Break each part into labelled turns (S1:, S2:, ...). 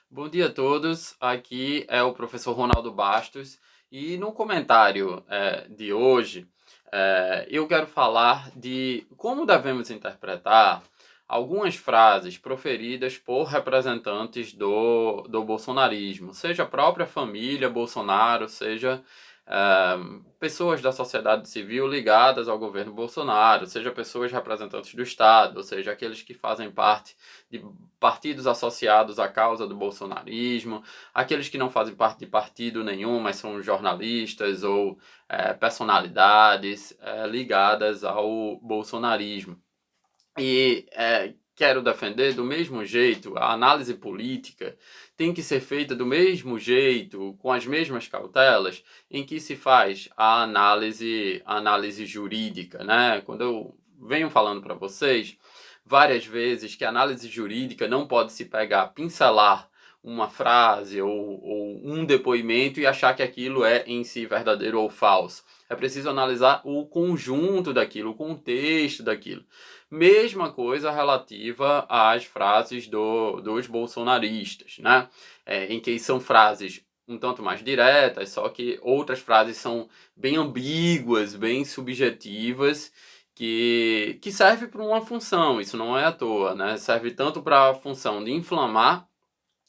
S1: Bom dia a todos, aqui é o professor Ronaldo Bastos e no comentário de hoje eu quero falar de como devemos interpretar algumas frases proferidas por representantes do bolsonarismo, seja a própria família Bolsonaro, seja pessoas da sociedade civil ligadas ao governo Bolsonaro, seja pessoas representantes do Estado, ou seja, aqueles que fazem parte de partidos associados à causa do bolsonarismo, aqueles que não fazem parte de partido nenhum, mas são jornalistas ou personalidades ligadas ao bolsonarismo. E quero defender do mesmo jeito, a análise política tem que ser feita do mesmo jeito, com as mesmas cautelas, em que se faz a análise jurídica, né? Quando eu venho falando para vocês várias vezes que a análise jurídica não pode se pegar, pincelar uma frase ou um depoimento e achar que aquilo é em si verdadeiro ou falso. É preciso analisar o conjunto daquilo, o contexto daquilo. Mesma coisa relativa às frases dos bolsonaristas, né? Em que são frases um tanto mais diretas, só que outras frases são bem ambíguas, bem subjetivas, que serve para uma função, isso não é à toa, né? Serve tanto para a função de inflamar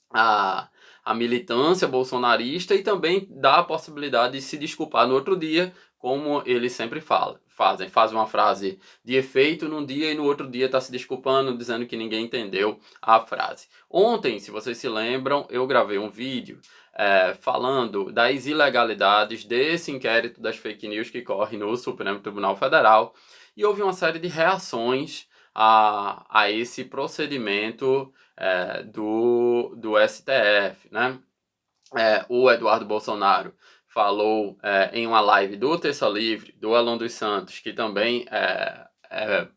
S1: a, a militância bolsonarista e também dá a possibilidade de se desculpar no outro dia, como eles sempre fazem uma frase de efeito num dia e no outro dia está se desculpando, dizendo que ninguém entendeu a frase. Ontem, se vocês se lembram, eu gravei um vídeo falando das ilegalidades desse inquérito das fake news que corre no Supremo Tribunal Federal e houve uma série de reações a esse procedimento do STF, né? O Eduardo Bolsonaro falou em uma live do Terça Livre, do Alan dos Santos, que também é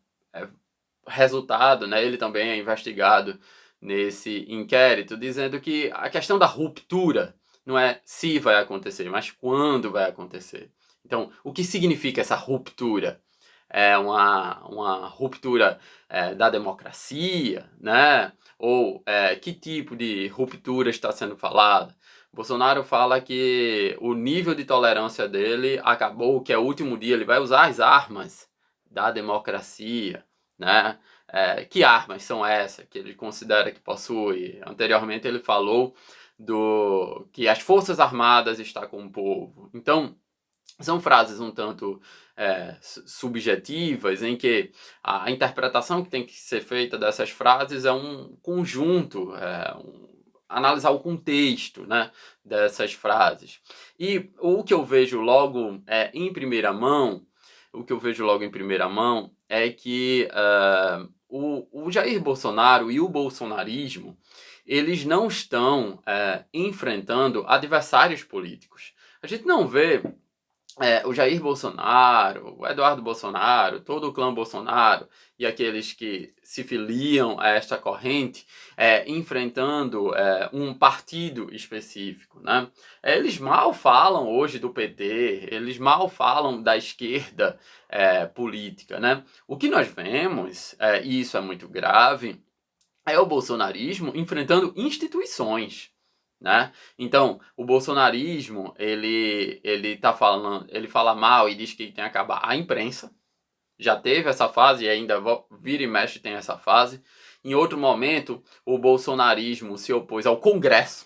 S1: resultado, né? Ele também é investigado nesse inquérito, dizendo que a questão da ruptura não é se vai acontecer, mas quando vai acontecer. Então, o que significa essa ruptura? É uma ruptura da democracia, né? Ou que tipo de ruptura está sendo falada? Bolsonaro fala que o nível de tolerância dele acabou, que é o último dia, ele vai usar as armas da democracia, né? Que armas são essas que ele considera que possui? Anteriormente ele falou que as Forças Armadas estão com o povo. Então, são frases um tanto subjetivas, em que a interpretação que tem que ser feita dessas frases é um conjunto, analisar o contexto, né, dessas frases. E o que eu vejo logo em primeira mão, é que o Jair Bolsonaro e o bolsonarismo, eles não estão enfrentando adversários políticos. A gente não vê o Jair Bolsonaro, o Eduardo Bolsonaro, todo o clã Bolsonaro e aqueles que se filiam a esta corrente enfrentando um partido específico, né? Eles mal falam hoje do PT, eles mal falam da esquerda política, né? O que nós vemos, e isso é muito grave, é o bolsonarismo enfrentando instituições, né? Então, o bolsonarismo, ele fala mal e diz que tem que acabar a imprensa. Já teve essa fase e ainda vira e mexe tem essa fase. Em outro momento, o bolsonarismo se opôs ao Congresso,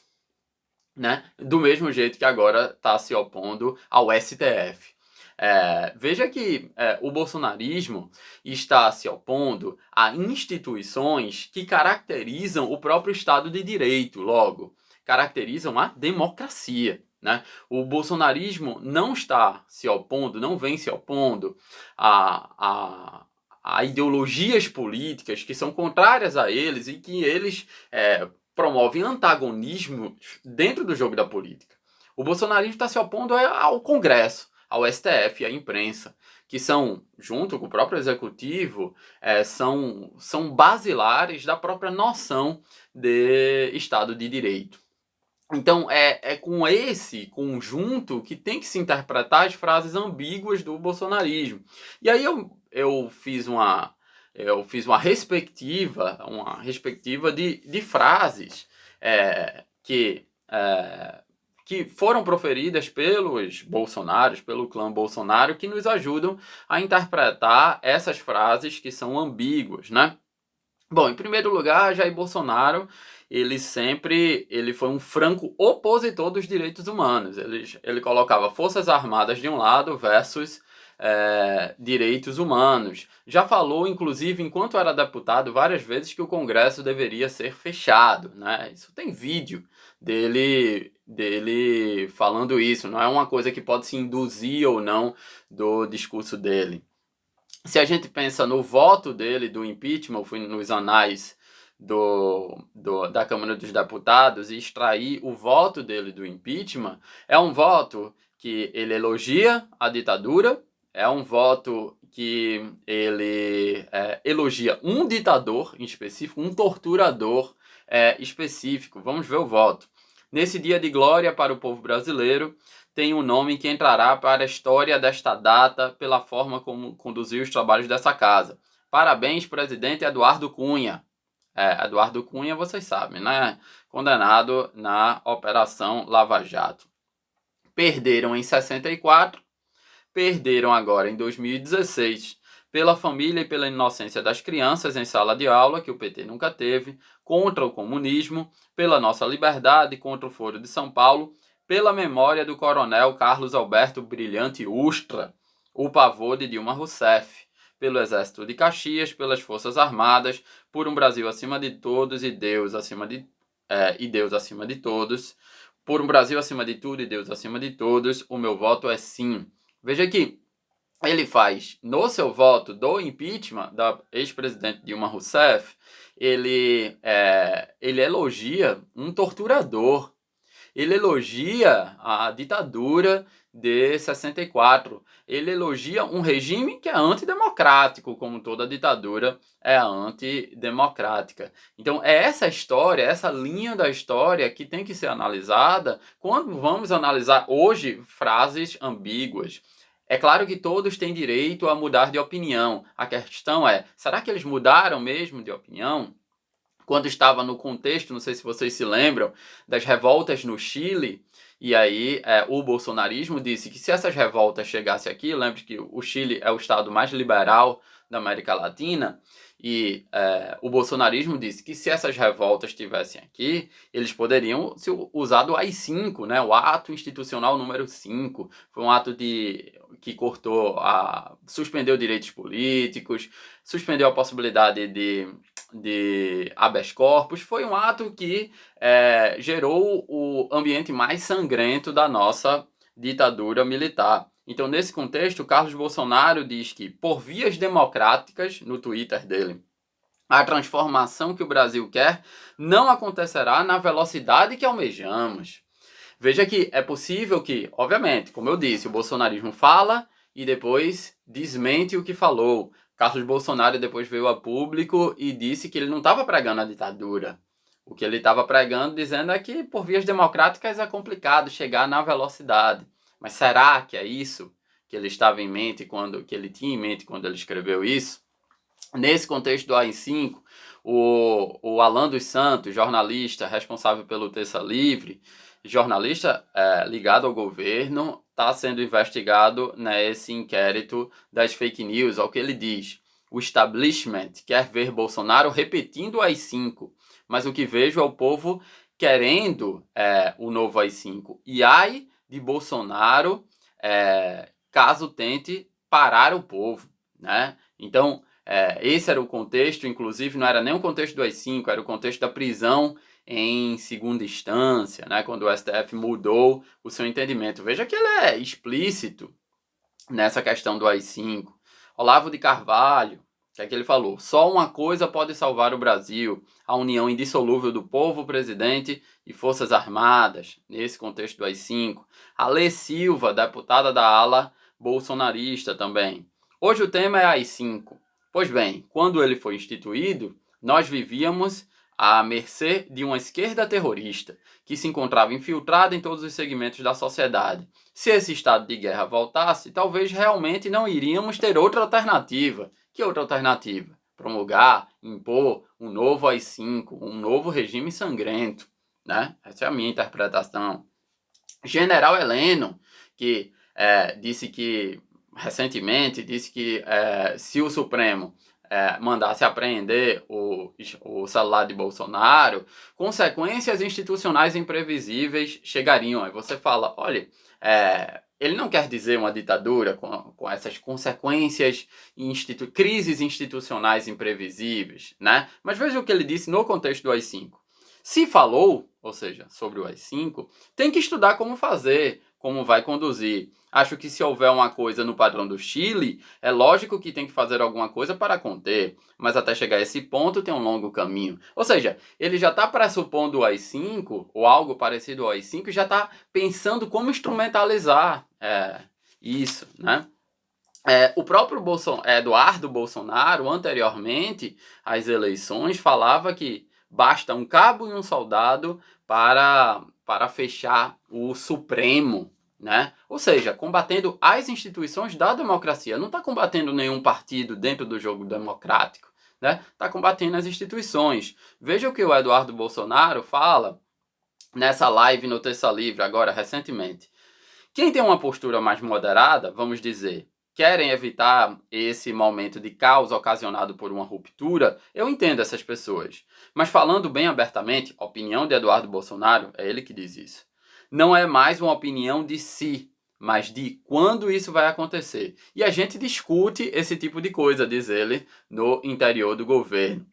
S1: né? Do mesmo jeito que agora está se opondo ao STF. Veja que o bolsonarismo está se opondo a instituições que caracterizam o próprio Estado de Direito, logo, caracterizam a democracia. Né? O bolsonarismo não está se opondo, não vem se opondo a ideologias políticas que são contrárias a eles e que eles promovem antagonismos dentro do jogo da política. O bolsonarismo está se opondo ao Congresso, ao STF e à imprensa, que são, junto com o próprio executivo, são basilares da própria noção de Estado de Direito. Então, é com esse conjunto que tem que se interpretar as frases ambíguas do bolsonarismo. E aí eu fiz uma respectiva de frases que foram proferidas pelos bolsonaros, pelo clã Bolsonaro, que nos ajudam a interpretar essas frases que são ambíguas, né? Bom, em primeiro lugar, Jair Bolsonaro, ele foi um franco opositor dos direitos humanos. Ele colocava Forças Armadas de um lado versus direitos humanos. Já falou, inclusive, enquanto era deputado, várias vezes que o Congresso deveria ser fechado, né? Isso tem vídeo dele falando isso. Não é uma coisa que pode se induzir ou não do discurso dele. Se a gente pensa no voto dele do impeachment, eu fui nos anais da Câmara dos Deputados e extrair o voto dele do impeachment, é um voto que ele elogia a ditadura, é um voto que ele elogia um ditador em específico, um torturador específico. Vamos ver o voto. Nesse dia de glória para o povo brasileiro, tem um nome que entrará para a história desta data pela forma como conduziu os trabalhos dessa casa. Parabéns, presidente Eduardo Cunha. Eduardo Cunha, vocês sabem, né? Condenado na Operação Lava Jato. Perderam em 64, perderam agora em 2016 pela família e pela inocência das crianças em sala de aula, que o PT nunca teve, contra o comunismo, pela nossa liberdade, contra o Foro de São Paulo, pela memória do coronel Carlos Alberto Brilhante Ustra, o pavô de Dilma Rousseff, pelo Exército de Caxias, pelas Forças Armadas, por um Brasil acima de todos e Deus acima de todos, por um Brasil acima de tudo e Deus acima de todos, o meu voto é sim. Veja que ele faz, no seu voto do impeachment da ex-presidente Dilma Rousseff, ele elogia um torturador. Ele elogia a ditadura de 64. Ele elogia um regime que é antidemocrático, como toda ditadura é antidemocrática. Então, é essa história, essa linha da história que tem que ser analisada quando vamos analisar hoje frases ambíguas. É claro que todos têm direito a mudar de opinião. A questão é, será que eles mudaram mesmo de opinião? Quando estava no contexto, não sei se vocês se lembram, das revoltas no Chile, e aí o bolsonarismo disse que se essas revoltas chegassem aqui, lembre que o Chile é o estado mais liberal da América Latina, e o bolsonarismo disse que se essas revoltas estivessem aqui, eles poderiam usar do AI-5, né, o ato institucional número 5, foi um ato que suspendeu direitos políticos, suspendeu a possibilidade de habeas corpus, foi um ato que gerou o ambiente mais sangrento da nossa ditadura militar. Então, nesse contexto, Carlos Bolsonaro diz que, por vias democráticas, no Twitter dele, a transformação que o Brasil quer não acontecerá na velocidade que almejamos. Veja que é possível que, obviamente, como eu disse, o bolsonarismo fala e depois desmente o que falou. Carlos Bolsonaro depois veio a público e disse que ele não estava pregando a ditadura. O que ele estava pregando, dizendo é que por vias democráticas é complicado chegar na velocidade. Mas será que é isso que ele estava em mente que ele tinha em mente quando ele escreveu isso? Nesse contexto do AI-5, o Alan dos Santos, jornalista responsável pelo Terça Livre, jornalista ligado ao governo, está sendo investigado nesse inquérito das fake news. Ao que ele diz, o establishment quer ver Bolsonaro repetindo o AI-5, mas o que vejo é o povo querendo o novo AI-5. E ai de Bolsonaro caso tente parar o povo, né? Então, esse era o contexto, inclusive não era nem o contexto do AI-5, era o contexto da prisão em segunda instância, né, quando o STF mudou o seu entendimento. Veja que ele é explícito nessa questão do AI-5. Olavo de Carvalho, o que é que ele falou? Só uma coisa pode salvar o Brasil, a união indissolúvel do povo, presidente e forças armadas, nesse contexto do AI-5. Alê Silva, deputada da ala bolsonarista também. Hoje o tema é AI-5. Pois bem, quando ele foi instituído, nós vivíamos à mercê de uma esquerda terrorista, que se encontrava infiltrada em todos os segmentos da sociedade. Se esse estado de guerra voltasse, talvez realmente não iríamos ter outra alternativa. Que outra alternativa? Promulgar, impor um novo AI-5, um novo regime sangrento. né? Essa é a minha interpretação. General Heleno, que disse que, recentemente, disse que se o Supremo mandasse apreender o celular de Bolsonaro, consequências institucionais imprevisíveis chegariam. Aí você fala, olha, ele não quer dizer uma ditadura com essas consequências, crises institucionais imprevisíveis, né? Mas veja o que ele disse no contexto do AI-5. Se falou, ou seja, sobre o AI-5, tem que estudar como fazer, como vai conduzir. Acho que se houver uma coisa no padrão do Chile, é lógico que tem que fazer alguma coisa para conter, mas até chegar a esse ponto tem um longo caminho. Ou seja, ele já está pressupondo o AI-5, ou algo parecido ao AI-5, e já está pensando como instrumentalizar isso, né? O próprio Eduardo Bolsonaro, anteriormente às eleições, falava que basta um cabo e um soldado para fechar o Supremo, né? Ou seja, combatendo as instituições da democracia. Não está combatendo nenhum partido dentro do jogo democrático, né? Está combatendo as instituições. Veja o que o Eduardo Bolsonaro fala nessa live no Terça Livre, agora, recentemente. Quem tem uma postura mais moderada, vamos dizer, querem evitar esse momento de caos ocasionado por uma ruptura, eu entendo essas pessoas. Mas falando bem abertamente, a opinião de Eduardo Bolsonaro, é ele que diz isso. Não é mais uma opinião de si, mas de quando isso vai acontecer. E a gente discute esse tipo de coisa, diz ele, no interior do governo.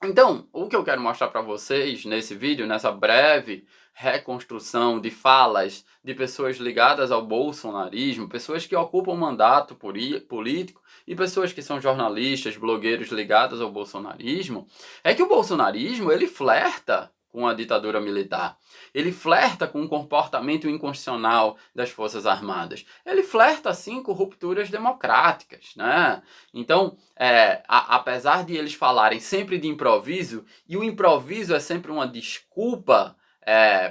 S1: Então, o que eu quero mostrar para vocês nesse vídeo, nessa breve reconstrução de falas de pessoas ligadas ao bolsonarismo, pessoas que ocupam mandato político e pessoas que são jornalistas, blogueiros ligados ao bolsonarismo, é que o bolsonarismo, ele flerta com a ditadura militar. Ele flerta com o comportamento inconstitucional das Forças Armadas. Ele flerta, assim, com rupturas democráticas, né? Então, apesar de eles falarem sempre de improviso, e o improviso é sempre uma desculpa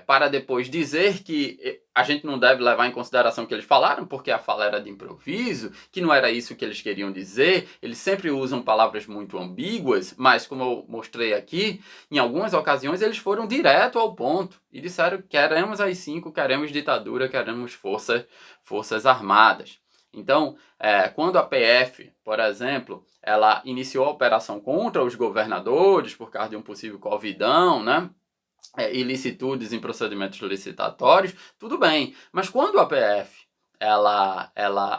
S1: para depois dizer que a gente não deve levar em consideração o que eles falaram, porque a fala era de improviso, que não era isso que eles queriam dizer. Eles sempre usam palavras muito ambíguas, mas como eu mostrei aqui, em algumas ocasiões eles foram direto ao ponto e disseram: queremos AI-5, queremos ditadura, queremos forças armadas. Então, quando a PF, por exemplo, ela iniciou a operação contra os governadores por causa de um possível covidão, né? Ilicitudes em procedimentos licitatórios, tudo bem. Mas quando a PF ela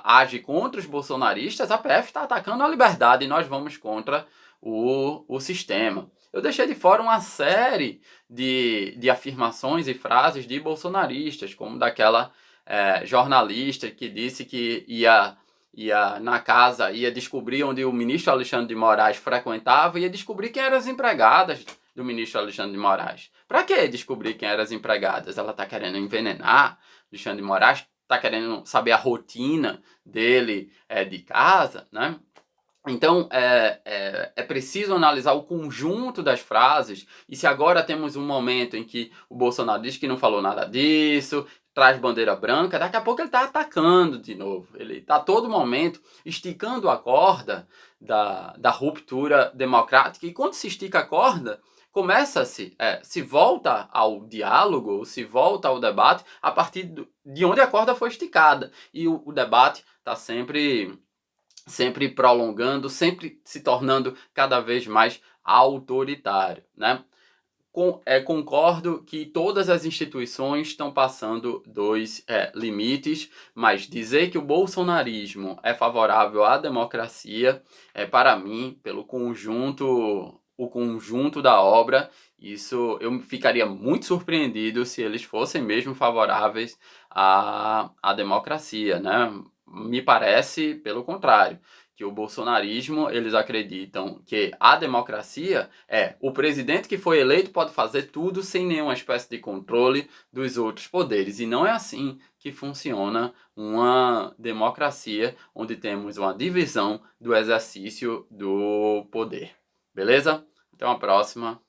S1: age contra os bolsonaristas, a PF está atacando a liberdade e nós vamos contra o sistema. Eu deixei de fora uma série de afirmações e frases de bolsonaristas, como daquela jornalista que disse que ia na casa, ia descobrir onde o ministro Alexandre de Moraes frequentava e ia descobrir quem eram as empregadas do ministro Alexandre de Moraes. Para que descobrir quem eram as empregadas? Ela está querendo envenenar Alexandre de Moraes? Está querendo saber a rotina dele de casa, né? Então, é preciso analisar o conjunto das frases, e se agora temos um momento em que o Bolsonaro diz que não falou nada disso, traz bandeira branca, daqui a pouco ele está atacando de novo. Ele está a todo momento esticando a corda da ruptura democrática, e quando se estica a corda, começa-se, se volta ao diálogo, se volta ao debate a partir de onde a corda foi esticada, e o debate está sempre prolongando, sempre se tornando cada vez mais autoritário, né? Concordo que todas as instituições estão passando dos limites, mas dizer que o bolsonarismo é favorável à democracia para mim, pelo o conjunto da obra, isso eu ficaria muito surpreendido se eles fossem mesmo favoráveis à democracia, né? Me parece, pelo contrário, que o bolsonarismo, eles acreditam que a democracia o presidente que foi eleito pode fazer tudo sem nenhuma espécie de controle dos outros poderes. E não é assim que funciona uma democracia, onde temos uma divisão do exercício do poder. Beleza? Até uma próxima.